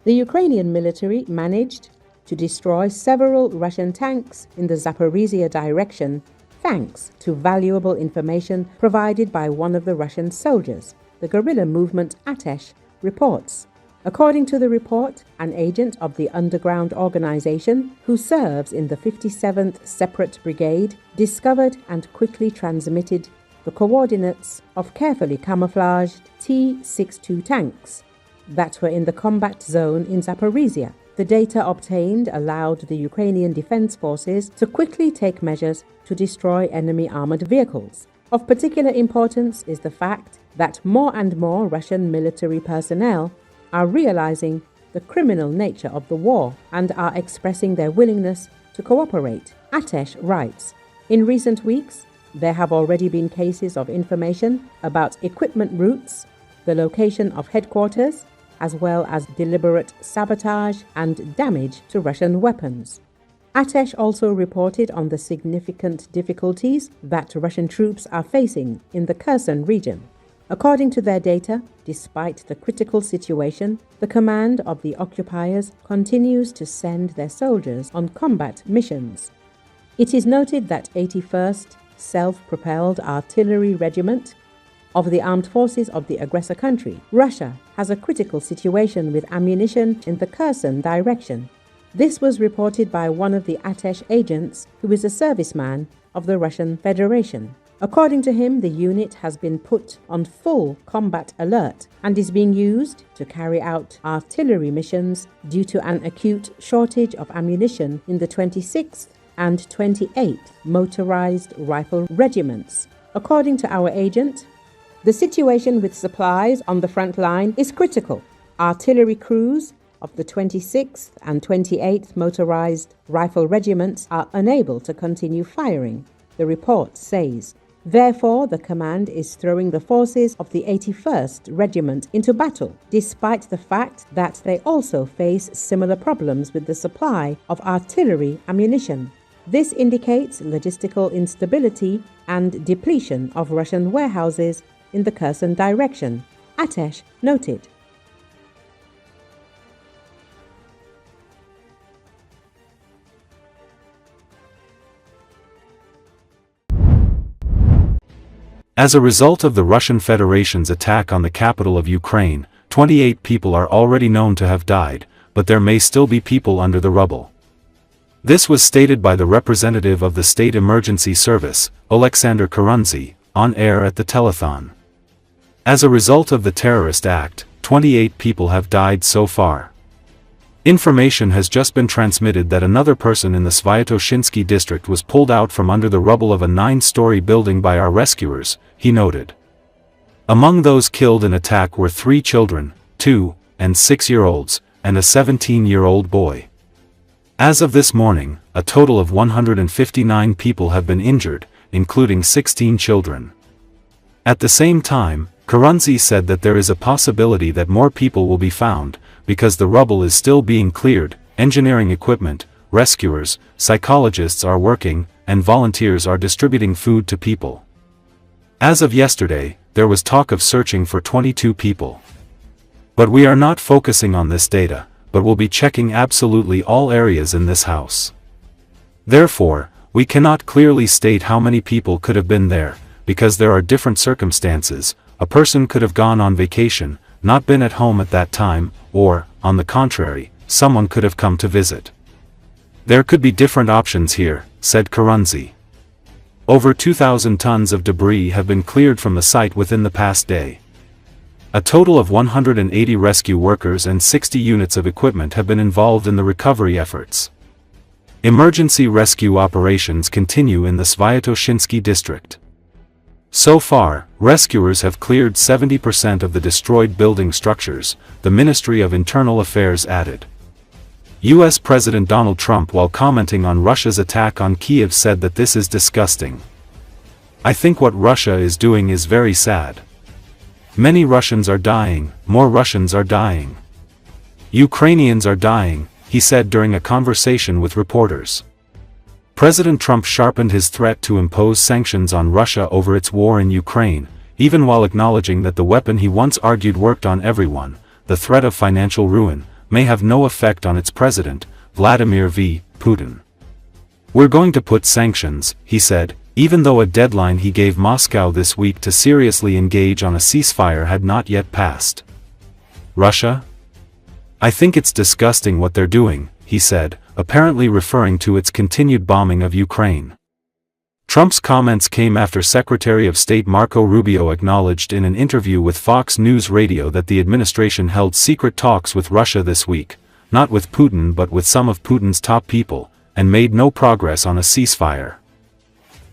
The Ukrainian military managed to destroy several Russian tanks in the Zaporizhzhia direction thanks to valuable information provided by one of the Russian soldiers, the guerrilla movement ATESH reports. According to the report, an agent of the underground organization who serves in the 57th Separate Brigade discovered and quickly transmitted the coordinates of carefully camouflaged T-62 tanks that were in the combat zone in Zaporizhzhia. The data obtained allowed the Ukrainian Defense Forces to quickly take measures to destroy enemy armored vehicles. Of particular importance is the fact that more and more Russian military personnel are realizing the criminal nature of the war and are expressing their willingness to cooperate. ATESH writes, in recent weeks, there have already been cases of information about equipment routes, the location of headquarters, as well as deliberate sabotage and damage to Russian weapons. ATESH also reported on the significant difficulties that Russian troops are facing in the Kherson region. According to their data, despite the critical situation, the command of the occupiers continues to send their soldiers on combat missions. It is noted that 81st Self-Propelled Artillery Regiment of the Armed Forces of the aggressor country, Russia, has a critical situation with ammunition in the Kherson direction. This was reported by one of the ATESH agents who is a serviceman of the Russian Federation. According to him, the unit has been put on full combat alert and is being used to carry out artillery missions due to an acute shortage of ammunition in the 26th and 28th Motorized Rifle Regiments. According to our agent, the situation with supplies on the front line is critical. Artillery crews of the 26th and 28th Motorized Rifle Regiments are unable to continue firing, the report says. Therefore, the command is throwing the forces of the 81st Regiment into battle, despite the fact that they also face similar problems with the supply of artillery ammunition. This indicates logistical instability and depletion of Russian warehouses in the Kherson direction, ATESH noted. As a result of the Russian Federation's attack on the capital of Ukraine, 28 people are already known to have died, but there may still be people under the rubble. This was stated by the representative of the State Emergency Service, Oleksandr Kherson, on air at the telethon. As a result of the terrorist act, 28 people have died so far. Information has just been transmitted that another person in the Sviatoshinsky district was pulled out from under the rubble of a 9-story building by our rescuers, he noted. Among those killed in attack were 3 children, 2 and 6-year-olds, and a 17-year-old boy. As of this morning, a total of 159 people have been injured, including 16 children. At the same time, Kherson said that there is a possibility that more people will be found, because the rubble is still being cleared, engineering equipment, rescuers, psychologists are working, and volunteers are distributing food to people. As of yesterday, there was talk of searching for 22 people. But we are not focusing on this data, but will be checking absolutely all areas in this house. Therefore, we cannot clearly state how many people could have been there, because there are different circumstances. A person could have gone on vacation, not been at home at that time, or, on the contrary, someone could have come to visit. There could be different options here, said Kherson. Over 2,000 tons of debris have been cleared from the site within the past day. A total of 180 rescue workers and 60 units of equipment have been involved in the recovery efforts. Emergency rescue operations continue in the Sviatoshinsky district. So far, rescuers have cleared 70% of the destroyed building structures, the Ministry of Internal Affairs added. U.S. President Donald Trump, while commenting on Russia's attack on Kiev, said that this is disgusting. I think what Russia is doing is very sad. Many Russians are dying, more Russians are dying. Ukrainians are dying, he said during a conversation with reporters. President Trump sharpened his threat to impose sanctions on Russia over its war in Ukraine, even while acknowledging that the weapon he once argued worked on everyone, the threat of financial ruin, may have no effect on its president, Vladimir V. Putin. "We're going to put sanctions," he said, even though a deadline he gave Moscow this week to seriously engage on a ceasefire had not yet passed. Russia? "I think it's disgusting what they're doing," he said, apparently referring to its continued bombing of Ukraine. Trump's comments came after Secretary of State Marco Rubio acknowledged in an interview with Fox News Radio that the administration held secret talks with Russia this week, not with Putin but with some of Putin's top people, and made no progress on a ceasefire.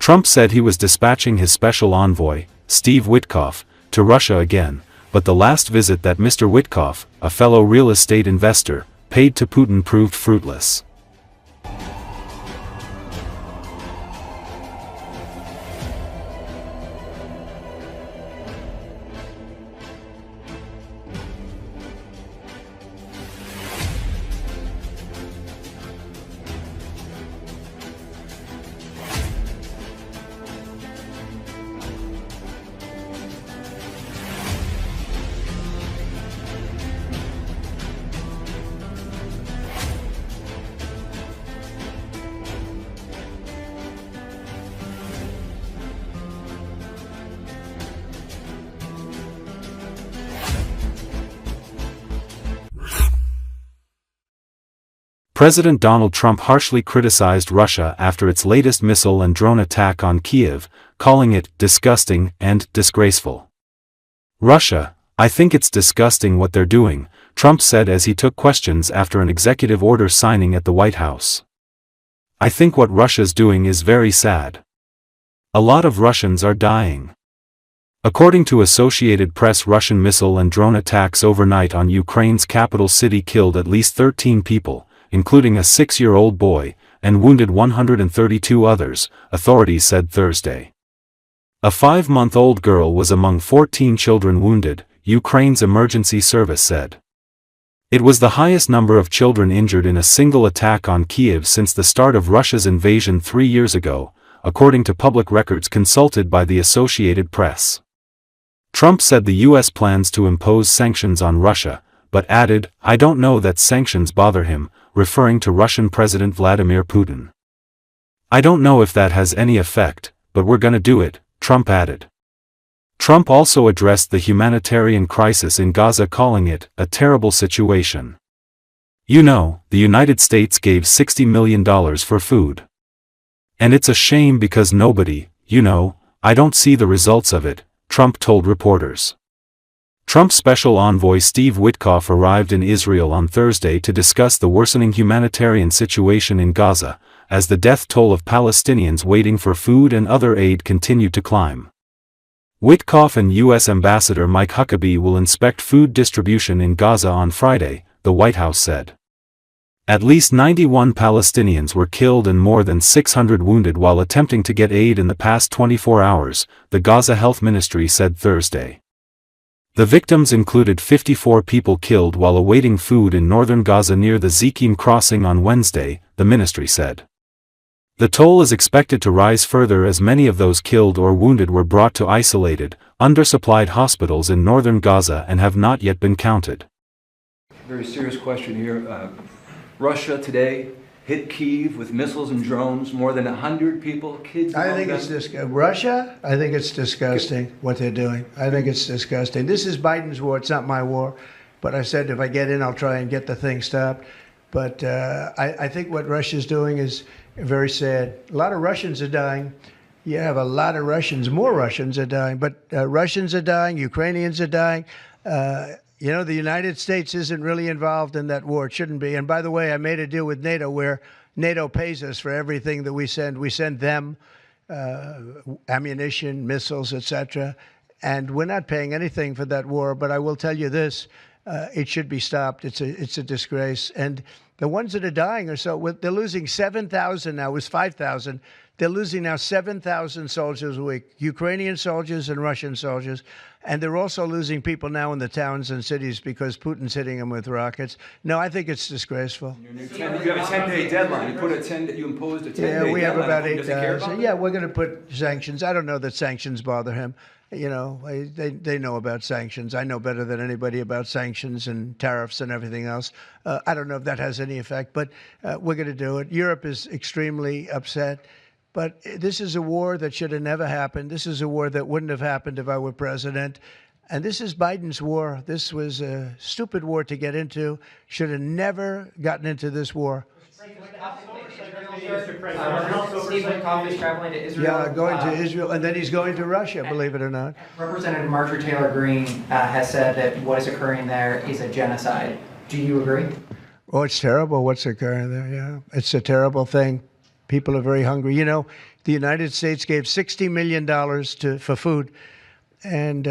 Trump said he was dispatching his special envoy, Steve Witkoff, to Russia again, but the last visit that Mr. Witkoff, a fellow real estate investor, paid to Putin proved fruitless. President Donald Trump harshly criticized Russia after its latest missile and drone attack on Kiev, calling it disgusting and disgraceful. "Russia, I think it's disgusting what they're doing," Trump said as he took questions after an executive order signing at the White House. "I think what Russia's doing is very sad. A lot of Russians are dying." According to Associated Press, Russian missile and drone attacks overnight on Ukraine's capital city killed at least 13 people, including a 6-year-old boy, and wounded 132 others, authorities said Thursday. A 5-month-old girl was among 14 children wounded, Ukraine's emergency service said. It was the highest number of children injured in a single attack on Kiev since the start of Russia's invasion 3 years ago, according to public records consulted by the Associated Press. Trump said the U.S. plans to impose sanctions on Russia, but added, "I don't know that sanctions bother him," referring to Russian President Vladimir Putin. "I don't know if that has any effect, but we're gonna do it," Trump added. Trump also addressed the humanitarian crisis in Gaza, calling it a terrible situation. "You know, the United States gave $60 million for food. And it's a shame because nobody, I don't see the results of it," Trump told reporters. Trump's special envoy Steve Witkoff arrived in Israel on Thursday to discuss the worsening humanitarian situation in Gaza, as the death toll of Palestinians waiting for food and other aid continued to climb. Witkoff and U.S. Ambassador Mike Huckabee will inspect food distribution in Gaza on Friday, the White House said. At least 91 Palestinians were killed and more than 600 wounded while attempting to get aid in the past 24 hours, the Gaza Health Ministry said Thursday. The victims included 54 people killed while awaiting food in northern Gaza near the Zekim crossing on Wednesday, the ministry said. The toll is expected to rise further as many of those killed or wounded were brought to isolated, undersupplied hospitals in northern Gaza and have not yet been counted. Very serious question here. Russia today hit Kyiv with missiles and drones, more than 100 people, kids. I think it's Russia, I think it's disgusting what they're doing. I think it's disgusting. This is Biden's war, it's not my war. But I said if I get in, I'll try and get the thing stopped. But I think what Russia's doing is very sad. A lot of Russians are dying. You have a lot of Russians, more Russians are dying. But Russians are dying, Ukrainians are dying. The United States isn't really involved in that war. It shouldn't be. And by the way, I made a deal with NATO where NATO pays us for everything that we send. We send them ammunition, missiles, etc. And we're not paying anything for that war. But I will tell you this, it should be stopped. It's a disgrace. And the ones that are dying they're losing 7,000 now. It was 5,000. They're losing now 7,000 soldiers a week, Ukrainian soldiers and Russian soldiers. And they're also losing people now in the towns and cities because Putin's hitting them with rockets. No, I think it's disgraceful. You have a 10-day deadline. You imposed a 10-day deadline. Yeah, we have about 8 days. Yeah, we're going to put sanctions. I don't know that sanctions bother him. You know, they know about sanctions. I know better than anybody about sanctions and tariffs and everything else. I don't know if that has any effect, but we're going to do it. Europe is extremely upset. But this is a war that should have never happened. This is a war that wouldn't have happened if I were president. And this is Biden's war. This was a stupid war to get into. Should have never gotten into this war. Traveling to Israel. Yeah, going to Israel, and then he's going to Russia, believe it or not. Representative Marjorie Taylor Greene has said that what is occurring there is a genocide. Do you agree? Oh, it's terrible what's occurring there, yeah. It's a terrible thing. People are very hungry. You know, the United States gave $60 million for food, and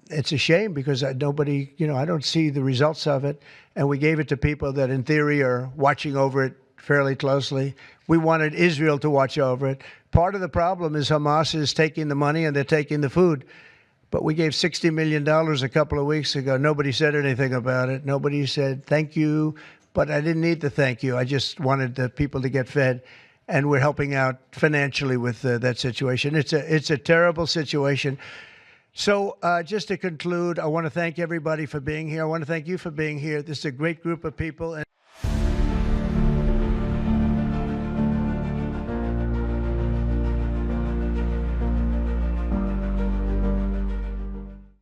it's a shame because nobody, you know, I don't see the results of it, and we gave it to people that in theory are watching over it fairly closely. We wanted Israel to watch over it. Part of the problem is Hamas is taking the money and they're taking the food. But we gave $60 million a couple of weeks ago. Nobody said anything about it. Nobody said thank you, but I didn't need the thank you. I just wanted the people to get fed, and we're helping out financially with that situation. It's a terrible situation. So just to conclude, I want to thank everybody for being here. I want to thank you for being here. This is a great group of people.